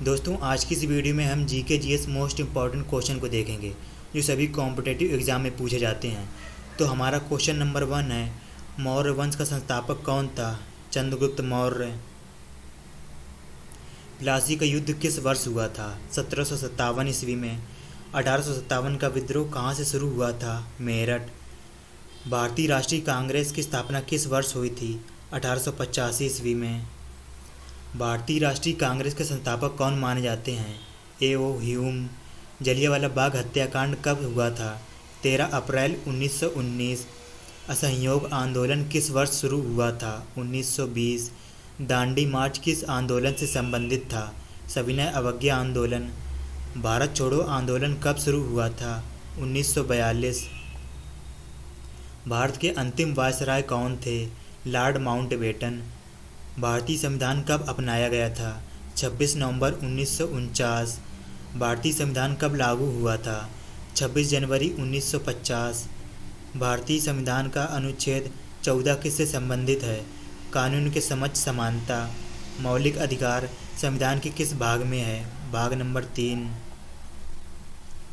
दोस्तों, आज की इस वीडियो में हम GK GS most important question को देखेंगे जो सभी कॉम्पिटेटिव एग्जाम में पूछे जाते हैं। तो हमारा क्वेश्चन नंबर 1 है, मौर्य वंश का संस्थापक कौन था? चंद्रगुप्त मौर्य। प्लासी का युद्ध किस वर्ष हुआ था? 1757 ईस्वी में। 1857 का विद्रोह कहाँ से शुरू हुआ था? मेरठ। भारतीय राष्ट्रीय कांग्रेस की स्थापना किस वर्ष हुई थी? 1885 ईस्वी में। भारतीय राष्ट्रीय कांग्रेस के संस्थापक कौन माने जाते हैं? ए.ओ. ह्यूम। जलियांवाला बाग हत्याकांड कब हुआ था? 13 अप्रैल 1919। असहयोग आंदोलन किस वर्ष शुरू हुआ था? 1920। दांडी मार्च किस आंदोलन से संबंधित था? सविनय अवज्ञा आंदोलन। भारत छोड़ो आंदोलन कब शुरू हुआ था? 1942। भारत के अंतिम वायसराय कौन थे? Lord Mountbatten. भारतीय संविधान कब अपनाया गया था? 26 नवंबर 1949। भारतीय संविधान कब लागू हुआ था? 26 जनवरी 1950। भारतीय संविधान का अनुच्छेद 14 किससे संबंधित है? कानून के समक्ष समानता। मौलिक अधिकार संविधान के किस भाग में है? भाग नंबर 3।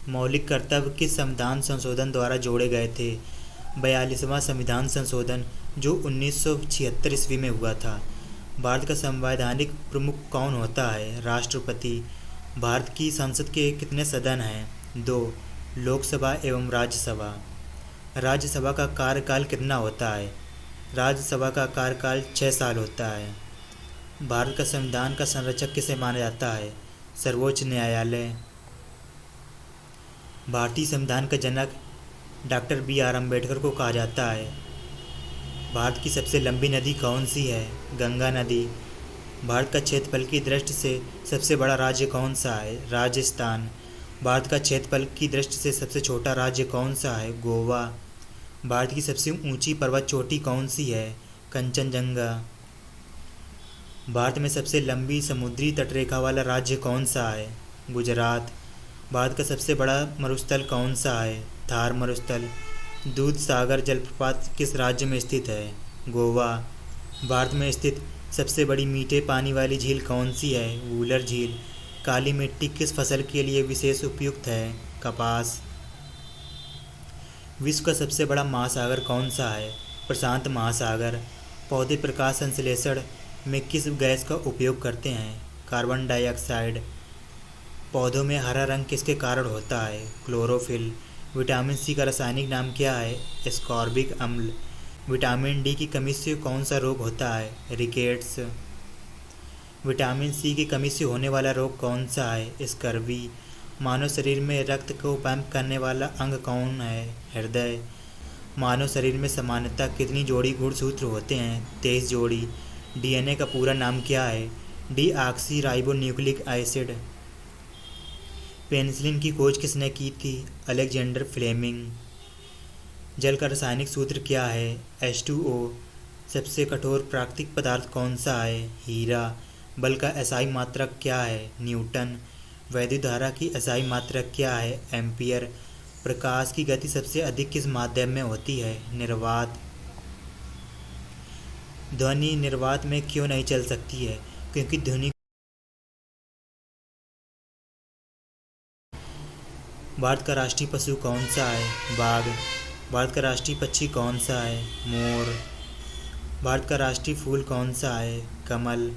मौलिक कर्तव्य किस संविधान संशोधन द्वारा जोड़े गए थे? 42वां संविधान संशोधन जो 1976 ईस्वी में हुआ था। भारत का संवैधानिक प्रमुख कौन होता है? राष्ट्रपति। भारत की संसद के कितने सदन हैं? 2, लोकसभा एवं राज्यसभा। राज्यसभा का कार्यकाल कितना होता है? राज्यसभा का कार्यकाल 6 साल होता है। भारत का संविधान का संरक्षक किसे माना जाता है? सर्वोच्च न्यायालय। भारतीय संविधान का जनक डॉक्टर बी.आर. अम्बेडकर को कहा जाता है। भारत की सबसे लंबी नदी कौन सी है? गंगा नदी। भारत का क्षेत्रफल की दृष्टि से सबसे बड़ा राज्य कौन सा है? राजस्थान। भारत का क्षेत्रफल की दृष्टि से सबसे छोटा राज्य कौन सा है? गोवा। भारत की सबसे ऊंची पर्वत चोटी कौन सी है? कंचनजंगा। भारत में सबसे लंबी समुद्री तटरेखा वाला राज्य कौन सा है? गुजरात। भारत का सबसे बड़ा मरुस्थल कौन सा है? थार मरुस्थल। दूध सागर जलप्रपात किस राज्य में स्थित है? गोवा। भारत में स्थित सबसे बड़ी मीठे पानी वाली झील कौन सी है? वूलर झील। काली मिट्टी किस फसल के लिए विशेष उपयुक्त है? कपास। विश्व का सबसे बड़ा महासागर कौन सा है? प्रशांत महासागर। पौधे प्रकाश संश्लेषण में किस गैस का उपयोग करते हैं? Carbon dioxide. पौधों में हरा रंग किसके कारण होता है? क्लोरोफिल। विटामिन सी का रासायनिक नाम क्या है? एस्कॉर्बिक अम्ल। विटामिन डी की कमी से कौन सा रोग होता है? रिकेट्स। विटामिन सी की कमी से होने वाला रोग कौन सा है? स्कर्वी। मानव शरीर में रक्त को पंप करने वाला अंग कौन है? हृदय। मानव शरीर में सामान्यतः कितनी जोड़ी गुणसूत्र होते हैं? 23 जोड़ी। डीएनए का पूरा नाम क्या है? Deoxyribonucleic acid. पेनिसिलिन की खोज किसने की थी? Alexander Fleming. जल का रासायनिक सूत्र क्या है? H2O। सबसे कठोर प्राकृतिक पदार्थ कौन सा है? हीरा। बल का एसआई मात्रक क्या है? न्यूटन। वैद्युत धारा की एसआई मात्रक क्या है? एम्पियर। प्रकाश की गति सबसे अधिक किस माध्यम में होती है? निर्वात। ध्वनि निर्वात में क्यों नहीं चल सकती है? क्योंकि ध्वनि। भारत का राष्ट्रीय पशु कौन सा है? बाघ। भारत का राष्ट्रीय पक्षी कौन सा है? मोर। भारत का राष्ट्रीय फूल कौन सा है? कमल।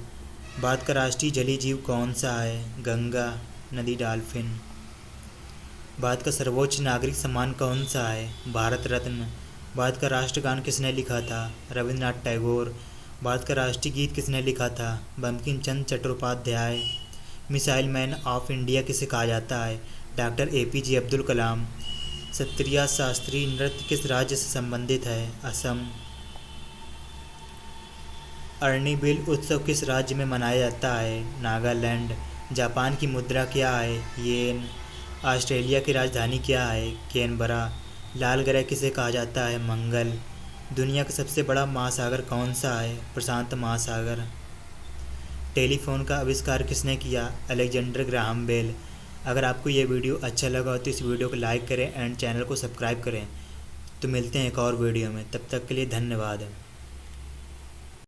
भारत का राष्ट्रीय जलीय जीव कौन सा है? गंगा नदी डॉल्फिन। भारत का सर्वोच्च नागरिक सम्मान कौन सा है? भारत रत्न। भारत का राष्ट्रगान किसने लिखा था? रविंद्रनाथ टैगोर। भारत का राष्ट्रीय गीत किसने लिखा था? Bankim Chandra Chattopadhyay. Missile man of India किसे कहा जाता है? Doctor APJ Abdul Kalam. सत्रिया शास्त्रीय नृत्य किस राज्य से संबंधित है? असम। अर्निबिल उत्सव किस राज्य में मनाया जाता है? नागालैंड। जापान की मुद्रा क्या है? येन। ऑस्ट्रेलिया की राजधानी क्या है? कैनबरा। लाल ग्रह किसे कहा जाता है? मंगल। दुनिया का सबसे बड़ा महासागर कौन सा है? प्रशांत महासागर। टेलीफोन का आविष्कार किसने किया? Alexander Graham Bell. अगर आपको ये वीडियो अच्छा लगा हो तो इस वीडियो को लाइक करें एंड चैनल को सब्सक्राइब करें। तो मिलते हैं एक और वीडियो में, तब तक के लिए धन्यवाद।